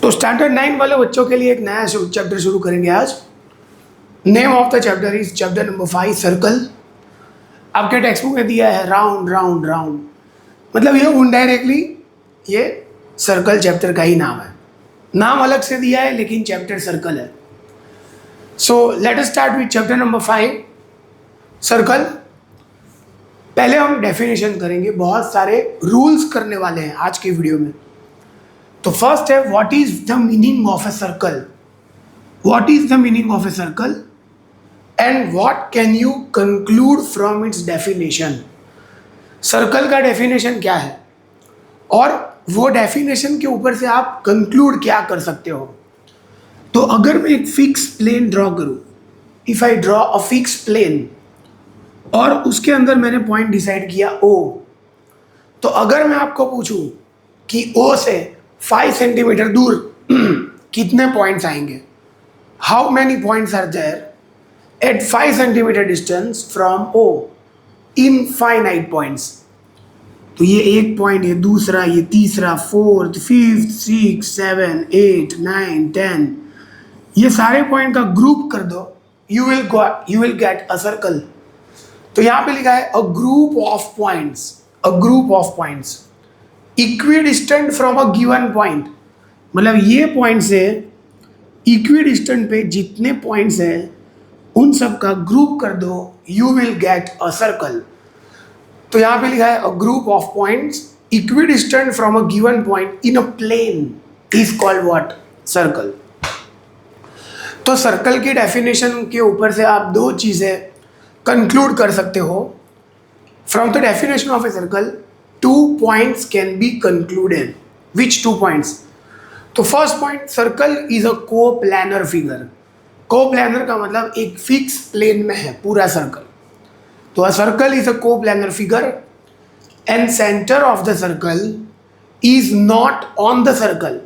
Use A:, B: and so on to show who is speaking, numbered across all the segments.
A: तो स्टैंडर्ड 9 वाले बच्चों के लिए एक नया चैप्टर शुरू करेंगे आज। Name of the chapter is chapter number 5 circle. आपके टेक्स्ट बुक में दिया है राउंड राउंड राउंड, मतलब ये इनडायरेक्टली ये सर्कल चैप्टर का ही नाम है। नाम अलग से दिया है लेकिन चैप्टर सर्कल है। So let us start with chapter number 5 circle. पहले हम डेफिनेशन करेंगे, बहुत सारे रूल्स करने वाले हैं आज की वीडियो में। तो फर्स्ट है what is the meaning of a circle, what is the meaning of a circle and what can you conclude from its definition. Circle का डेफिनेशन क्या है और वो डेफिनेशन के ऊपर से आप कंक्लूड क्या कर सकते हो। तो अगर मैं एक फिक्स प्लेन ड्रॉ करूं, if I draw a fix plane और उसके अंदर मैंने पॉइंट डिसाइड किया O, तो अगर मैं आपको पूछूं कि O से 5 सेंटीमीटर दूर कितने पॉइंट्स आएंगे, how many points are there at 5 centimetre distance from O infinite points. तो ये एक पॉइंट, ये दूसरा, ये तीसरा, 4th 5th 6th 7th 8th 9th 10th, ये सारे पॉइंट का ग्रुप कर दो, you will get a circle. तो यहाँ पे लिखा है a group of points, a group of points equidistant from a given point, मतलब ये पॉइंट से इक्विडिस्टेंट पे जितने पॉइंट्स हैं उन सब का ग्रुप कर दो, you will get a circle. तो यहाँ पे लिखा है a group of points equidistant from a given point in a plane is called what, circle. तो सर्कल की डेफिनेशन के ऊपर से आप दो चीज़ें कंक्लूड कर सकते हो। From the definition of a circle 2 points can be concluded. Which 2 points? तो first point, circle is a coplanar figure. Coplanar का मतलब एक फिक्स प्लेन में है पूरा सर्कल। तो a circle is a coplanar figure and centre of the circle is not on the circle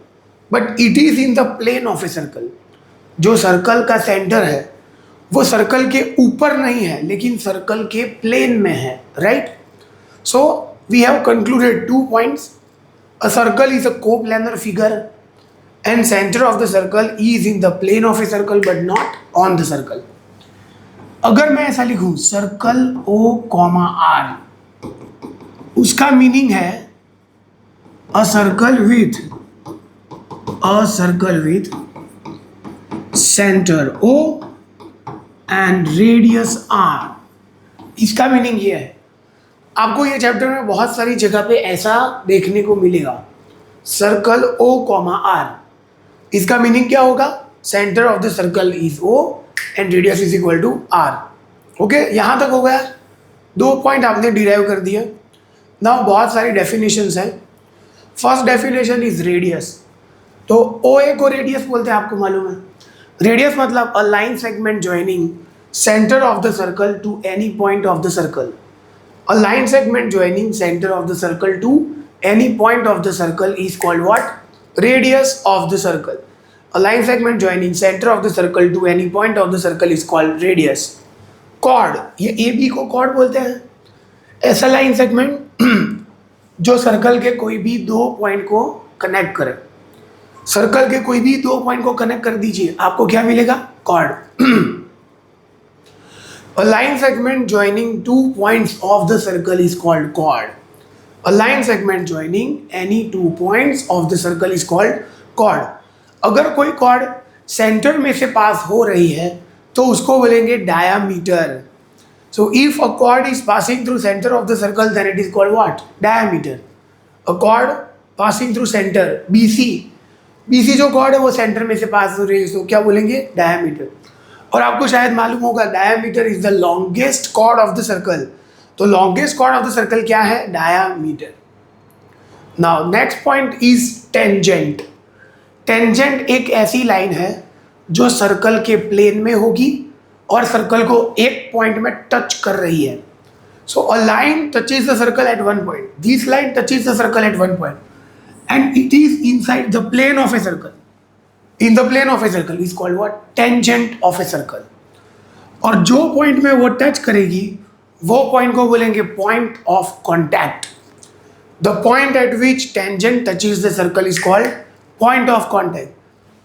A: but it is in the plane of a circle. जो circle का centre है वो सर्कल के ऊपर नहीं है लेकिन सर्कल के प्लेन में है, right. So we have concluded 2 points. A circle is a coplanar figure and center of the circle is in the plane of a circle but not on the circle. अगर मैं ऐसा लिखूं circle O, R, उसका meaning है a circle with center O and radius R। इसका meaning ये है, आपको ये चैप्टर में बहुत सारी जगह पे ऐसा देखने को मिलेगा। सर्कल O, R, इसका मीनिंग क्या होगा, centre of the circle is O and radius is equal to R। Okay, यहाँ तक हो गया। 2 पॉइंट आपने डिराइव कर दिया। नाउ बहुत सारी डेफिनेशंस हैं। First definition is radius. तो OA को रेडियस बोलते हैं, आपको मालूम है। रेडियस मतलब a line segment joining centre of the circle to any point of the circle. A line segment joining center of the circle to any point of the circle is called what? Radius of the circle. A line segment joining center of the circle to any point of the circle is called radius. Chord, ये AB को chord बोलते हैं। ऐसा line segment जो circle के कोई भी 2 point को कनेक्ट करे। सर्कल के कोई भी 2 पॉइंट को कनेक्ट कर दीजिए, आपको क्या मिलेगा, chord। A line segment joining 2 points of the circle is called chord. A line segment joining any 2 points of the circle is called chord. अगर कोई chord सेंटर में से पास हो रही है तो उसको बोलेंगे diameter. So if a chord is passing through center of the circle then it is called what? Diameter. A chord passing through center BC जो chord है वो सेंटर में से पास हो रही है तो क्या बोलेंगे, diameter। और आपको शायद मालूम होगा diameter is the longest chord of the circle. तो longest chord of the circle क्या है, diameter. Now next point is tangent. Tangent एक ऐसी लाइन है जो सर्कल के प्लेन में होगी और सर्कल को एक पॉइंट में टच कर रही है। So a line touches the circle at 1 point, this line touches the circle at 1 point and it is inside the plane of a circle. In the plane of a circle is called what? Tangent of a circle. और जो point में वो touch करेगी वो point को बोलेंगे point of contact. The point at which tangent touches the circle is called point of contact,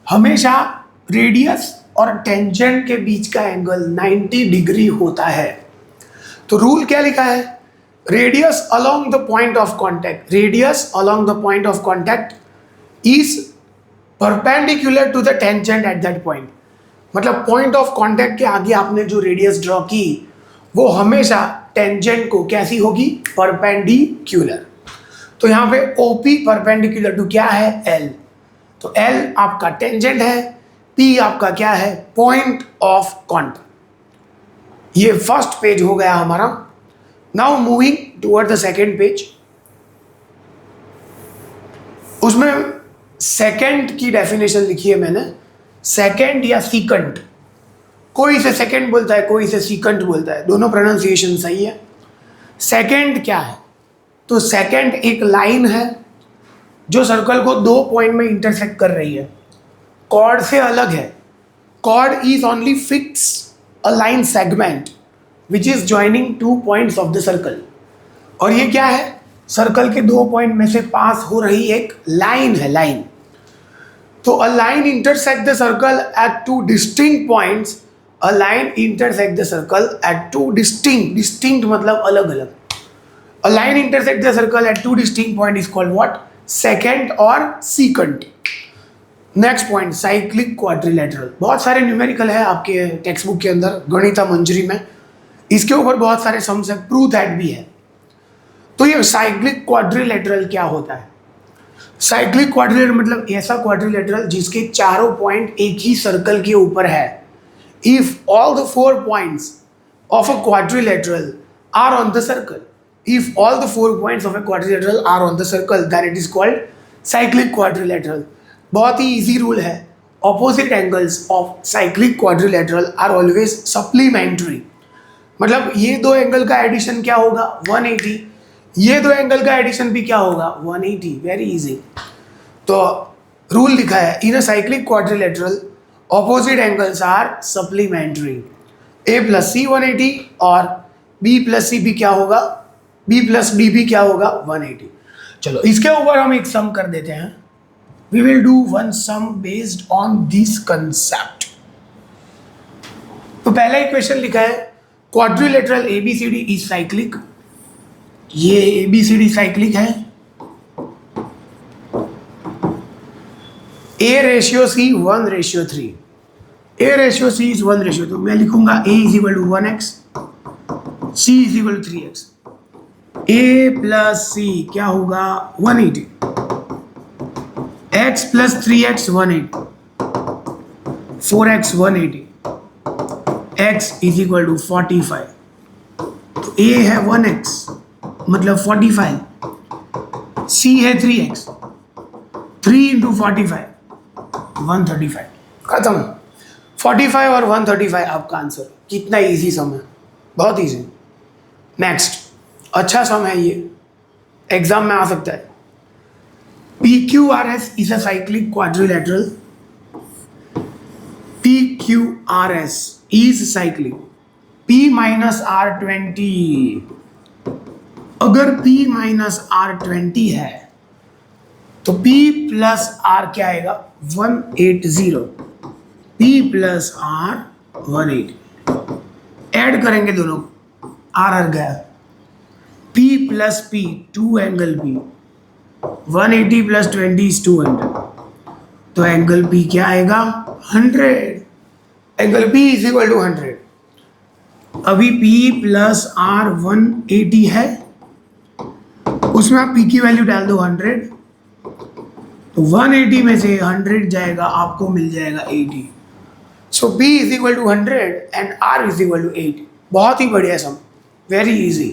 A: हमेशा radius और टेंजेंट के बीच का एंगल 90 डिग्री होता है। तो रूल क्या लिखा है, radius along the point of contact, radius along the point of contact is perpendicular to the tangent at that point. मतलब पॉइंट ऑफ कांटेक्ट के आगे आपने जो रेडियस ड्रॉ की वो हमेशा टेंजेंट को कैसी होगी, परपेंडिकुलर। तो यहाँ पे OP परपेंडिकुलर टू क्या है, L। तो L आपका टेंजेंट है, P आपका क्या है, पॉइंट ऑफ कांटेक्ट। ये फर्स्ट पेज हो गया हमारा। Now moving toward the second page. उसमें सेकेंड की डेफिनेशन लिखी है मैंने, सेकेंड या सीकंट, कोई इसे सेकेंड बोलता है, कोई इसे सीकंट बोलता है, दोनों प्रोनाउंसिएशन सही है। सेकेंड क्या है, तो सेकेंड एक लाइन है जो सर्कल को 2 पॉइंट में इंटरसेक्ट कर रही है, कॉर्ड से अलग है। Chord is only fix a line segment which is joining 2 points of the circle. और ये क्या है, सर्कल के 2 पॉइंट में से पास हो रही एक लाइन है, लाइन। तो a line intersect the circle at 2 distinct points, a line intersect the circle at 2 distinct मतलब अलग अलग। A line intersect the circle at 2 distinct point is called what, second और secant. Next point, cyclic quadrilateral. बहुत सारे numerical है आपके text book के अंदर, गणिता मंजरी में, इसके ऊपर बहुत सारे सम्स है, प्रूव दैट भी है। तो ये साइक्लिक क्वाड्रिलेटरल क्या होता है, साइक्लिक क्वाड्रिलेटरल मतलब ऐसा क्वाड्रिलेटरल जिसके चारों पॉइंट एक ही सर्कल के ऊपर है। If all the 4 points of a quadrilateral are on the circle, if all the 4 points of a quadrilateral are on the circle, then it is called cyclic quadrilateral। बहुत ही easy rule है, opposite angles of cyclic quadrilateral are always supplementary। मतलब ये 2 angle का addition क्या होगा, 180, ये 2 angle का addition भी क्या होगा, 180। Very easy. तो रूल लिखा है, in a cyclic quadrilateral opposite angles are supplementary. A + C 180 और B + C भी क्या होगा, B + D भी क्या होगा, 180। चलो इसके ऊपर हम एक सम कर देते हैं। We will do one sum based on this concept. तो पहला इक्वेशन लिखा है, क्वाड्रिलेटरल ABCD इज साइक्लिक। ये ABCD साइक्लिक है। A/C 1/3, A/C इज 1/3, तो मैं लिखूंगा A = 1x, C = 3x। A + C क्या होगा, 180, x + 3x 180, 4x 180, x = 45। तो A है 1x मतलब 45, C है 3x, 3 × 45 135, खत्म। 45 और 135 आपका आंसर। कितना इजी सम है, बहुत इजी। नेक्स्ट, अच्छा सम है ये, एग्जाम में आ सकता है। PQRS is a cyclic quadrilateral. PQRS is cyclic. P - R20, अगर P - R20 है तो P + R क्या आएगा, 180। P + R 180, ऐड करेंगे दोनों, R गया। P + P 2 angle P, 180 + 20 is 200, तो एंगल P क्या आएगा, 100। Angle P = 100। अभी P + R 180 है, उसमें आप P की वैल्यू डाल दो 100, तो 180 में से 100 जाएगा, आपको मिल जाएगा 80। सो P = 100 एंड R = 80। बहुत ही बढ़िया सम, वेरी इजी।